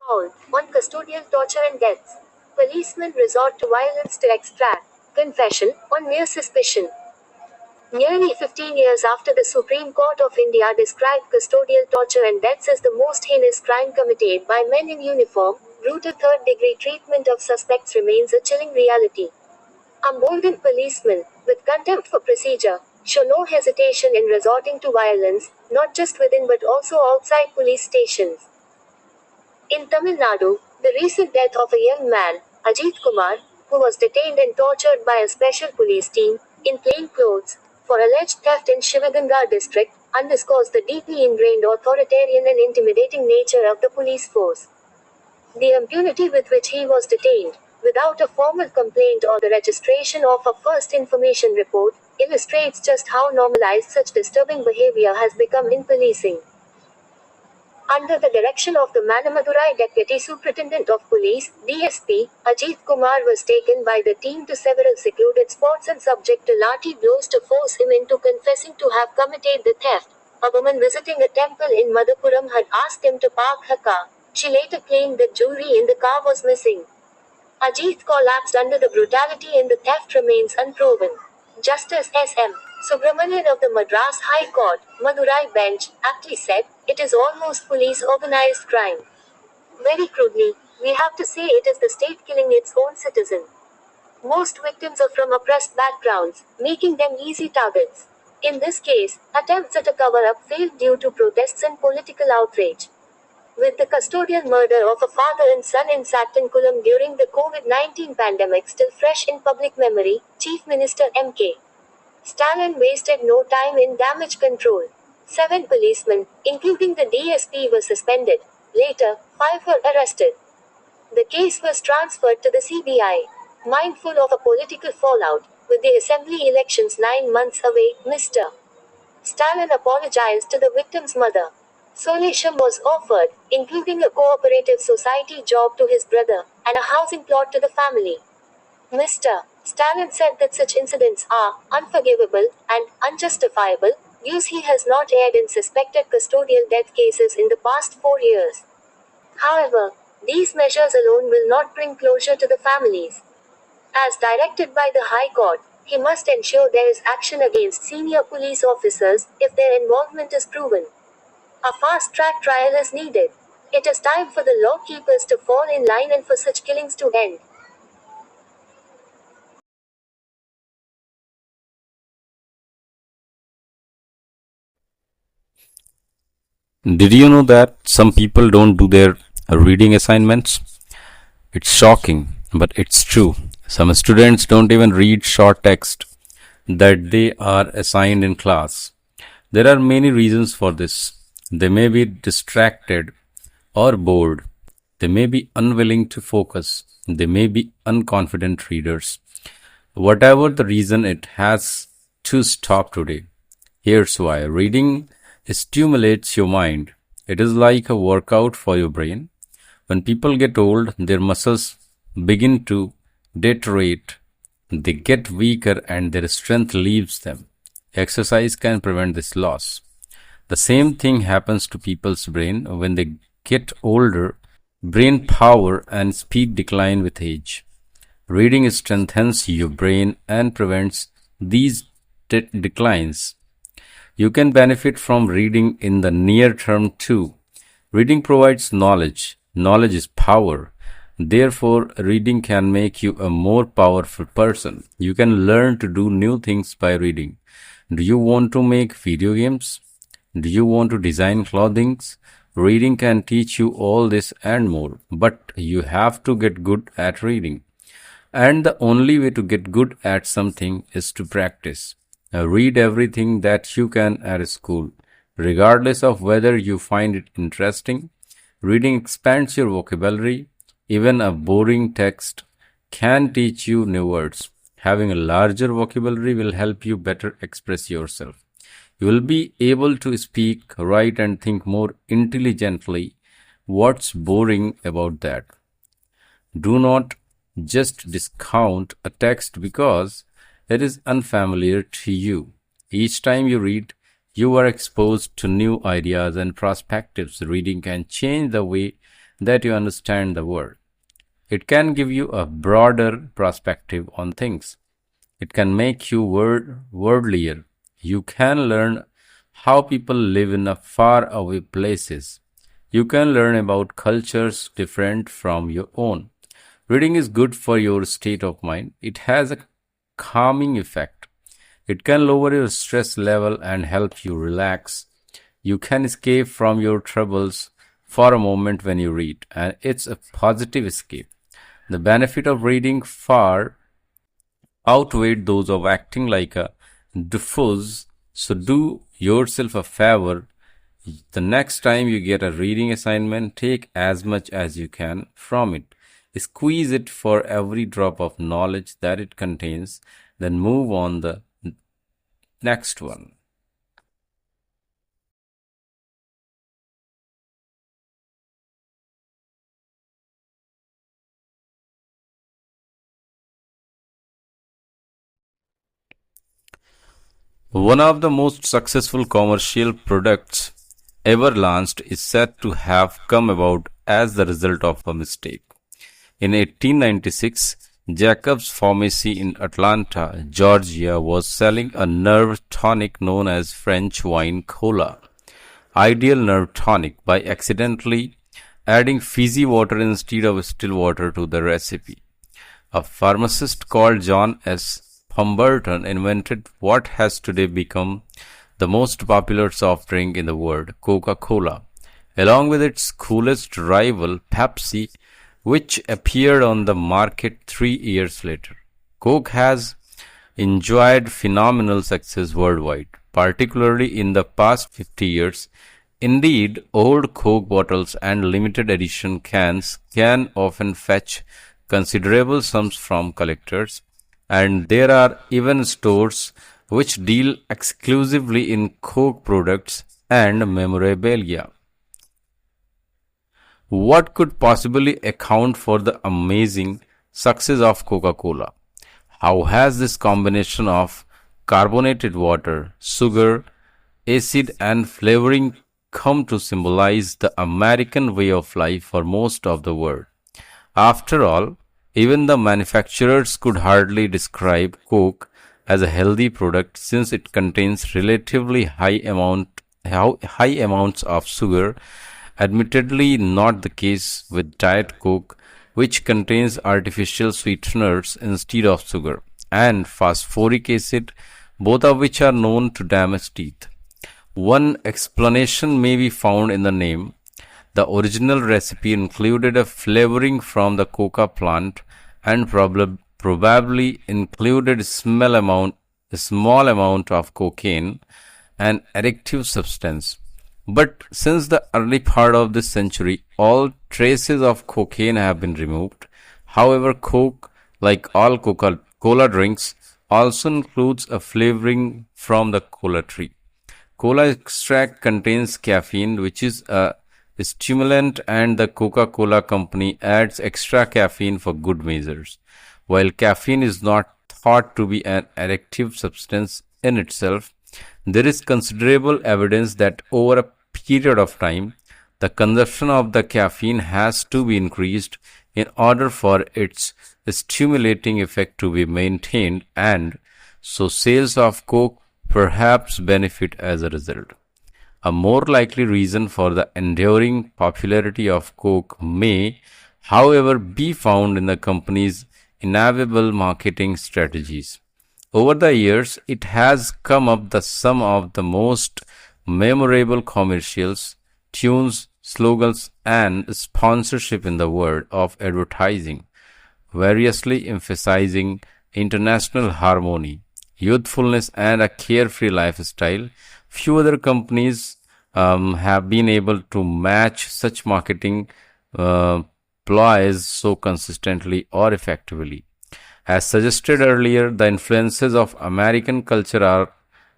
All on custodial torture and deaths. Policemen resort to violence to extract confession on mere suspicion. Nearly 15 years after the Supreme Court of India described custodial torture and deaths as the most heinous crime committed by men in uniform, brutal third degree treatment of suspects remains a chilling reality. Emboldened policemen, with contempt for procedure, show no hesitation in resorting to violence, not just within but also outside police stations. In Tamil Nadu, the recent death of a young man, Ajit Kumar, who was detained and tortured by a special police team, in plain clothes, for alleged theft in Shivaganga district, underscores the deeply ingrained authoritarian and intimidating nature of the police force. The impunity with which he was detained, without a formal complaint or the registration of a first information report, illustrates just how normalized such disturbing behavior has become in policing. Under the direction of the Manamadurai Deputy Superintendent of Police, DSP, Ajit Kumar was taken by the team to several secluded spots and subject to lathi blows to force him into confessing to have committed the theft. A woman visiting a temple in Madhupuram had asked him to park her car. She later claimed that jewelry in the car was missing. Ajit collapsed under the brutality and the theft remains unproven. Justice S.M. Subramanian of the Madras High Court, Madurai bench, aptly said, it is almost police organized crime. Very crudely, we have to say it is the state killing its own citizen. Most victims are from oppressed backgrounds, making them easy targets. In this case, attempts at a cover-up failed due to protests and political outrage. With the custodial murder of a father and son in Sattankulam during the COVID-19 pandemic still fresh in public memory, Chief Minister M.K. Stalin wasted no time in damage control. 7 policemen, including the DSP, were suspended. Later, 5 were arrested. The case was transferred to the CBI. Mindful of a political fallout, with the assembly elections 9 months away, Mr. Stalin apologized to the victim's mother. Solution was offered, including a cooperative society job to his brother, and a housing plot to the family. Mr. Stalin said that such incidents are unforgivable and unjustifiable, views he has not aired in suspected custodial death cases in the past 4 years. However, these measures alone will not bring closure to the families. As directed by the High Court, he must ensure there is action against senior police officers if their involvement is proven. A fast-track trial is needed. It is time for the law keepers to fall in line and for such killings to end. Did you know that some people don't do their reading assignments? It's shocking, but it's true. Some students don't even read short text that they are assigned in class. There are many reasons for this. They may be distracted or bored. They may be unwilling to focus. They may be unconfident readers. Whatever the reason, it has to stop today. Here's why. Reading stimulates your mind. It is like a workout for your brain. When people get old, their muscles begin to deteriorate. They get weaker and their strength leaves them. Exercise can prevent this loss. The same thing happens to people's brain when they get older. Brain power and speed decline with age. Reading strengthens your brain and prevents these declines. You can benefit from reading in the near term too. Reading provides knowledge. Knowledge is power. Therefore, reading can make you a more powerful person. You can learn to do new things by reading. Do you want to make video games? Do you want to design clothing? Reading can teach you all this and more, but you have to get good at reading. And the only way to get good at something is to practice. Read everything that you can at school, regardless of whether you find it interesting. Reading expands your vocabulary. Even a boring text can teach you new words. Having a larger vocabulary will help you better express yourself. You will be able to speak, write, and think more intelligently. What's boring about that? Do not just discount a text because it is unfamiliar to you. Each time you read, you are exposed to new ideas and perspectives. Reading can change the way that you understand the word. It can give you a broader perspective on things. It can make you worldlier. You can learn how people live in a far away places. You can learn about cultures different from your own. Reading is good for your state of mind. It has a calming effect. It can lower your stress level and help you relax. You can escape from your troubles for a moment when you read, and it's a positive escape. The benefit of reading far outweighed those of acting like a diffuse. So do yourself a favor. The next time you get a reading assignment, take as much as you can from it. Squeeze it for every drop of knowledge that it contains, then move on the next one. One of the most successful commercial products ever launched is said to have come about as the result of a mistake. In 1896, Jacobs Pharmacy in Atlanta, Georgia was selling a nerve tonic known as French wine cola, ideal nerve tonic, by accidentally adding fizzy water instead of still water to the recipe. A pharmacist called John S. Pemberton invented what has today become the most popular soft drink in the world, Coca-Cola, along with its coolest rival, Pepsi, which appeared on the market 3 years later. Coke has enjoyed phenomenal success worldwide, particularly in the past 50 years. Indeed, old Coke bottles and limited edition cans can often fetch considerable sums from collectors, and there are even stores which deal exclusively in Coke products and memorabilia. What could possibly account for the amazing success of Coca-Cola? How has this combination of carbonated water, sugar, acid, and flavoring come to symbolize the American way of life for most of the world? After all, even the manufacturers could hardly describe Coke as a healthy product since it contains relatively high amounts of sugar. Admittedly, not the case with Diet Coke, which contains artificial sweeteners instead of sugar, and phosphoric acid, both of which are known to damage teeth. One explanation may be found in the name. The original recipe included a flavoring from the coca plant and probably included a small amount of cocaine, an addictive substance. But since the early part of this century, all traces of cocaine have been removed. However, Coke, like all Coca-Cola drinks, also includes a flavoring from the cola tree. Cola extract contains caffeine, which is a stimulant, and the Coca-Cola company adds extra caffeine for good measures. While caffeine is not thought to be an addictive substance in itself, there is considerable evidence that over a period of time, the consumption of the caffeine has to be increased in order for its stimulating effect to be maintained, and so sales of Coke perhaps benefit as a result. A more likely reason for the enduring popularity of Coke may, however, be found in the company's inevitable marketing strategies. Over the years, it has come up the some of the most memorable commercials, tunes, slogans, and sponsorship in the world of advertising, variously emphasizing international harmony, youthfulness, and a carefree lifestyle. Few other companies have been able to match such marketing ploys so consistently or effectively. As suggested earlier, the influences of American culture are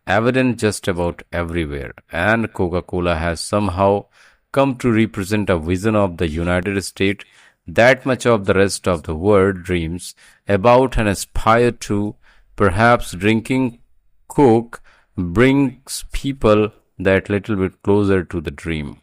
evident just about everywhere, and Coca-Cola has somehow come to represent a vision of the United States that much of the rest of the world dreams about and aspire to. Perhaps drinking Coke brings people that little bit closer to the dream.